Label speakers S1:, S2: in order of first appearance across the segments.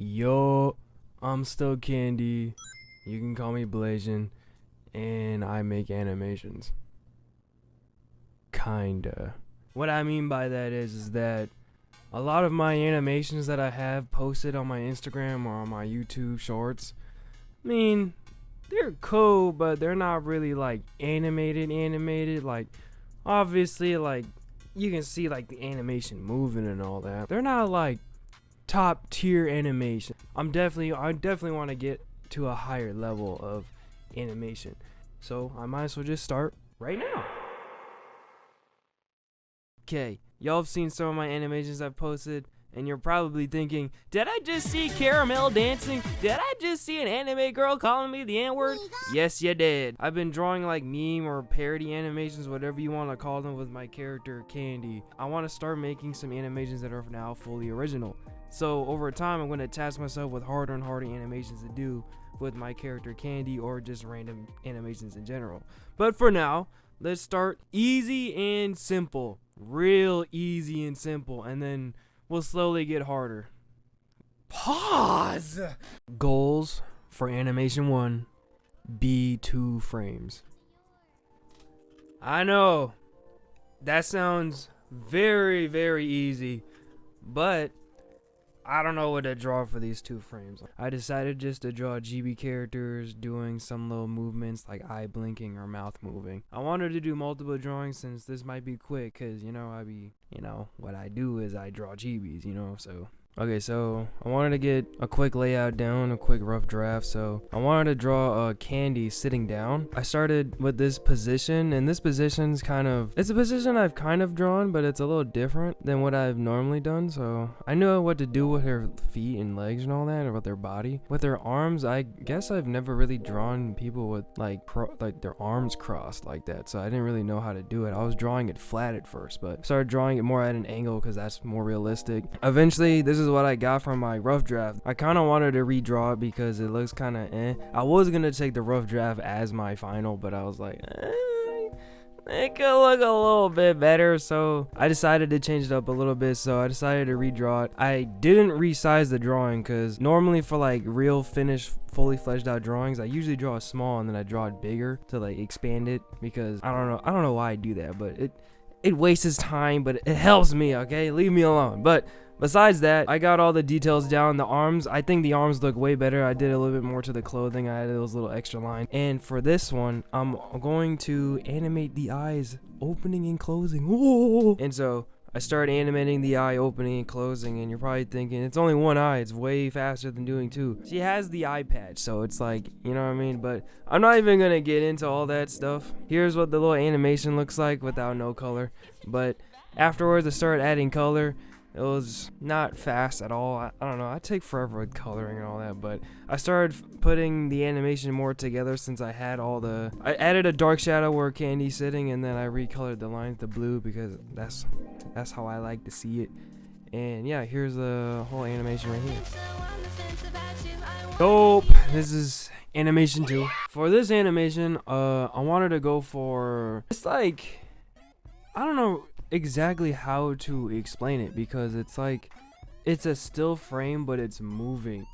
S1: Yo, I'm still Candy. You can call me Blasian, and I make animations. Kinda. What I mean by that is that a lot of my animations that I have posted on my Instagram or on my YouTube shorts, I mean, they're cool, but they're not really like animated. Like, obviously, like, you can see like the animation moving and all that. They're not like top tier animation. I definitely want to get to a higher level of animation. So I might as well just start right now. Okay, y'all have seen some of my animations I've posted, and you're probably thinking, did I just see Caramel dancing? Did I just see an anime girl calling me the N-word? Yes, you did. I've been drawing like meme or parody animations, whatever you want to call them, with my character Candy. I want to start making some animations that are now fully original. So over time, I'm going to task myself with harder and harder animations to do with my character Candy, or just random animations in general. But for now, let's start easy and simple. Real easy and simple, and then we'll slowly get harder. Pause! Goals for animation 1, be 2 frames. I know, that sounds very, very easy, but I don't know what to draw for these 2 frames. I decided just to draw GB characters doing some little movements like eye blinking or mouth moving. I wanted to do multiple drawings since this might be quick, cause what I do is I draw GBs, so. Okay, so I wanted to get a quick layout down, a quick rough draft. So I wanted to draw Candy sitting down. I started with this position, and this position's it's a position I've kind of drawn, but it's a little different than what I've normally done. So I know what to do with her feet and legs and all that, or with their body. With their arms, I guess I've never really drawn people with like their arms crossed like that. So I didn't really know how to do it. I was drawing it flat at first, but started drawing it more at an angle because that's more realistic. Eventually, this is what I got from my rough draft. I kind of wanted to redraw it because it looks kind of I was gonna take the rough draft as my final, but I was like, it could look a little bit better, so I decided to change it up a little bit. So I decided to redraw it. I didn't resize the drawing because normally for like real finished, fully fleshed out drawings, I usually draw it small and then I draw it bigger to like expand it, because I don't know why I do that, but it wastes time, but it helps me. Okay, leave me alone. But besides that, I got all the details down. The arms, I think the arms look way better. I did a little bit more to the clothing. I added those little extra lines. And for this one, I'm going to animate the eyes opening and closing. Ooh. And so I started animating the eye opening and closing, and you're probably thinking, it's only one eye. It's way faster than doing 2. She has the eye patch, so it's like, you know what I mean? But I'm not even going to get into all that stuff. Here's what the little animation looks like without no color. But afterwards, I started adding color. It was not fast at all. I don't know. I take forever with coloring and all that, but I started putting the animation more together since I had I added a dark shadow where Candy's sitting, and then I recolored the lines to blue because that's how I like to see it. And yeah, here's the whole animation right here. Dope. This is animation 2. For this animation, I wanted to go for, it's like, I don't know exactly how to explain it, because it's like, it's a still frame but it's moving.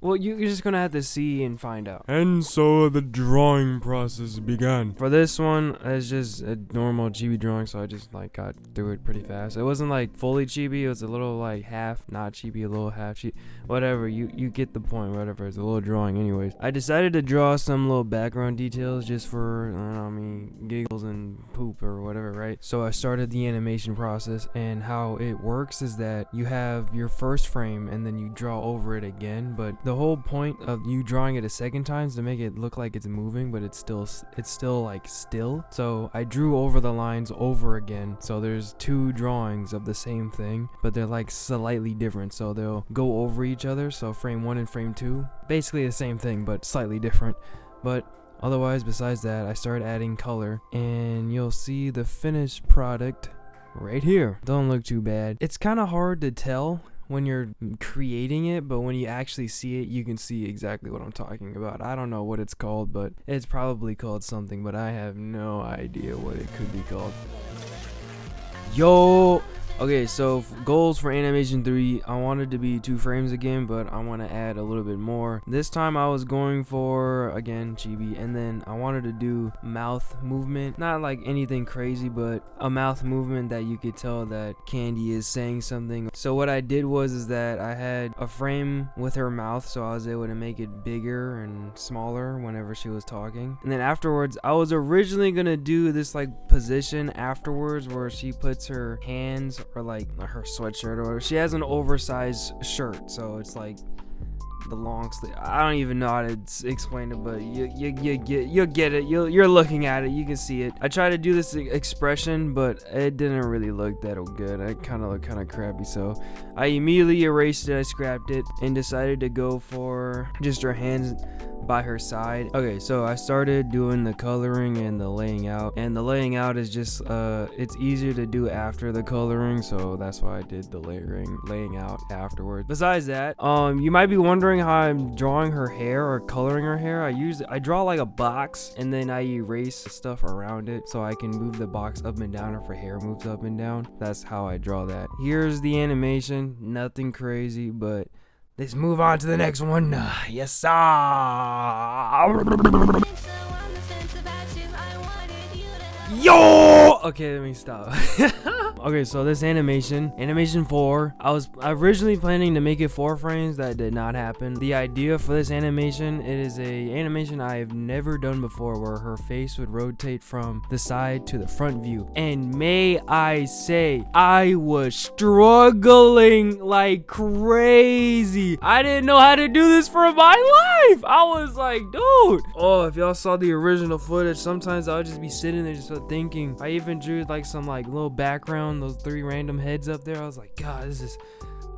S1: Well, you're just gonna have to see and find out. And so the drawing process began. For this one, it's just a normal chibi drawing, so I just like got through it pretty fast. It wasn't like fully chibi, it was a little like half not chibi, a little half chibi, whatever. You get the point. Whatever, it's a little drawing anyways. I decided to draw some little background details just for giggles and poop or whatever, right? So I started the animation process, and how it works is that you have your first frame and then you draw over it again, but the whole point of you drawing it a second time is to make it look like it's moving, but it's still like still. So I drew over the lines over again. So there's 2 drawings of the same thing, but they're like slightly different. So they'll go over each other. So frame 1 and frame 2, basically the same thing, but slightly different. But otherwise, besides that, I started adding color, and you'll see the finished product right here. Don't look too bad. It's kind of hard to tell when you're creating it, but when you actually see it, you can see exactly what I'm talking about. I don't know what it's called, but it's probably called something, but I have no idea what it could be called. Yo, Okay, so goals for Animation 3, I wanted to be 2 frames again, but I want to add a little bit more. This time I was going for, again, chibi, and then I wanted to do mouth movement. Not like anything crazy, but a mouth movement that you could tell that Candy is saying something. So what I did is that I had a frame with her mouth, so I was able to make it bigger and smaller whenever she was talking. And then afterwards, I was originally gonna do this like position afterwards where she puts her hands or like her sweatshirt or whatever. She has an oversized shirt, so it's like the long sleeve. I don't even know how to explain it, but you'll get it. You're looking at it, you can see it. I tried to do this expression, but it didn't really look that good. It kind of looked kind of crappy, so I immediately erased it. I scrapped it and decided to go for just her hands by her side. Okay, so I started doing the coloring and the laying out, and the laying out is just it's easier to do after the coloring, so that's why I did the laying out afterwards. Besides that, you might be wondering how I'm drawing her hair or coloring her hair. I draw like a box, and then I erase stuff around it so I can move the box up and down if her hair moves up and down. That's how I draw that. Here's the animation. Nothing crazy, but let's move on to the next one. Yes, sir. Yo! Okay, let me stop. Okay, so this animation 4, I was originally planning to make it 4 frames. That did not happen. The idea for this animation, it is a animation I have never done before, where her face would rotate from the side to the front view. And may I say, I was struggling like crazy. I didn't know how to do this for my life. I was like, dude. Oh, if y'all saw the original footage, sometimes I would just be sitting there just thinking. I even drew like some like little background, those 3 random heads up there. I was like, God, this is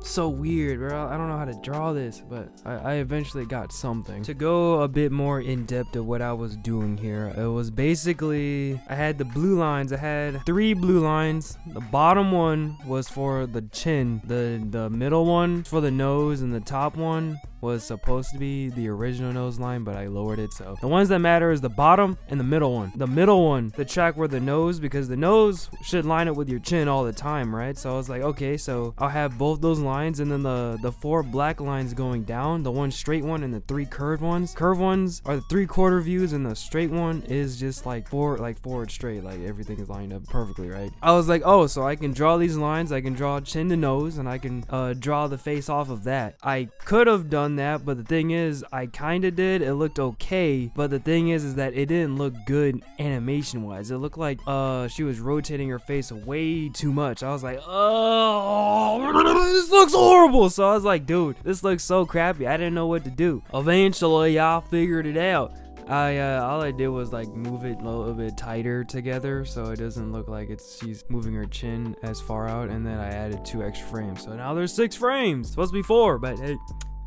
S1: so weird, bro. I don't know how to draw this, but I eventually got something. To go a bit more in depth of what I was doing here, it was basically, I had the blue lines. I had 3 blue lines. The bottom one was for the chin, the middle one for the nose, and the top one was supposed to be the original nose line, but I lowered it. So the ones that matter is the bottom and the middle one. The middle one, the track where the nose, because the nose should line up with your chin all the time, right? So I was like, okay, so I'll have both those lines, and then the 4 black lines going down, the 1 straight one and the 3 curved ones. Curved ones are the 3/4 views, and the straight one is just like forward straight, like everything is lined up perfectly, right? I was like, oh, so I can draw these lines, I can draw chin to nose, and I can draw the face off of that. I could have done that, but the thing is, I kind of did. It looked okay, but the thing is that it didn't look good animation wise. It looked like she was rotating her face way too much. I was like, oh, this looks horrible. So I was like, dude, this looks so crappy. I didn't know what to do. Eventually I figured it out. All I did was like move it a little bit tighter together so it doesn't look like she's moving her chin as far out, and then I added 2 extra frames, so now there's 6 frames. It's supposed to be 4, but hey,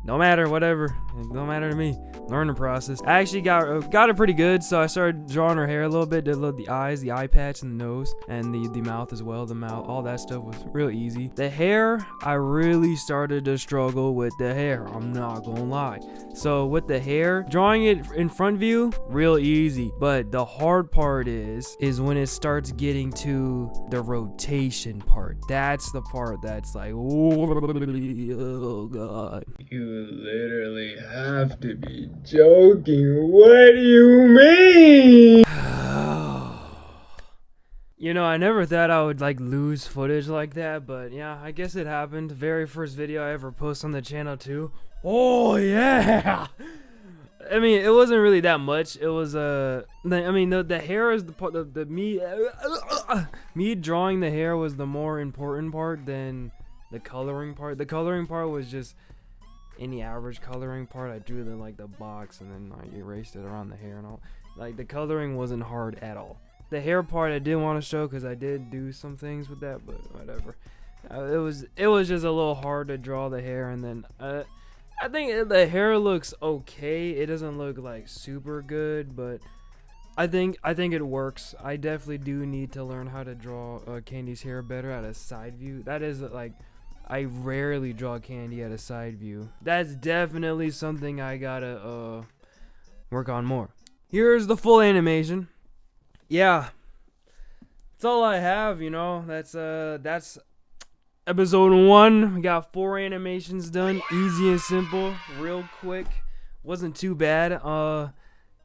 S1: no matter, whatever. It don't matter to me. Learning process. I actually got it pretty good, so I started drawing her hair a little bit. Did the eyes, the eye patch, and the nose, and the mouth as well. The mouth, all that stuff was real easy. The hair, I really started to struggle with the hair. I'm not gonna lie. So with the hair, drawing it in front view, real easy. But the hard part is when it starts getting to the rotation part. That's the part that's like, oh God. You literally have to be joking. What do you mean? You know, I never thought I would like lose footage like that, but yeah, I guess it happened. Very first video I ever post on the channel too. Oh yeah. I mean, it wasn't really that much. It was I mean, the hair is the part. Me drawing the hair was the more important part than the coloring part. The coloring part was just any average coloring part. I drew the box, and then I erased it around the hair and all. Like, the coloring wasn't hard at all. The hair part I didn't want to show because I did do some things with that, but whatever. It was just a little hard to draw the hair, and then I think the hair looks okay. It doesn't look like super good, but I think it works. I definitely do need to learn how to draw Candy's hair better at a side view. That is like, I rarely draw Candy at a side view. That's definitely something I gotta work on more. Here's the full animation. Yeah, that's all I have, you know. That's Episode 1, we got 4 animations done, easy and simple, real quick. Wasn't too bad.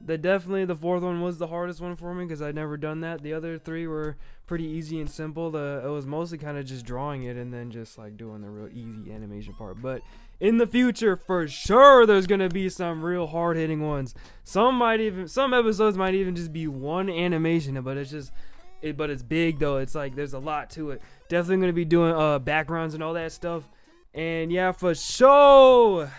S1: Definitely the 4th one was the hardest one for me because I'd never done that. The other 3 were pretty easy and simple. It was mostly kind of just drawing it and then just like doing the real easy animation part. But in the future, for sure, there's gonna be some real hard-hitting ones. Some episodes might even just be one animation, but it's big though. It's like there's a lot to it. Definitely gonna be doing backgrounds and all that stuff. And yeah, for sure.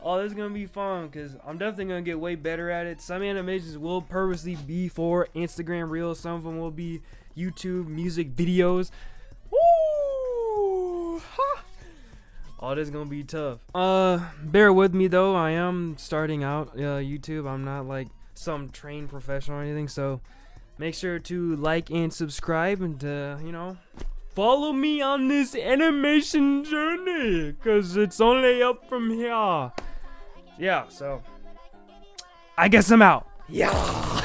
S1: Oh, this is gonna be fun because I'm definitely gonna get way better at it. Some animations will purposely be for Instagram Reels. Some of them will be YouTube music videos. Woo! Ha! Oh, this is gonna be tough. Bear with me though. I am starting out YouTube. I'm not like some trained professional or anything, so make sure to like and subscribe and follow me on this animation journey because it's only up from here. Yeah, so I guess I'm out. Yeah.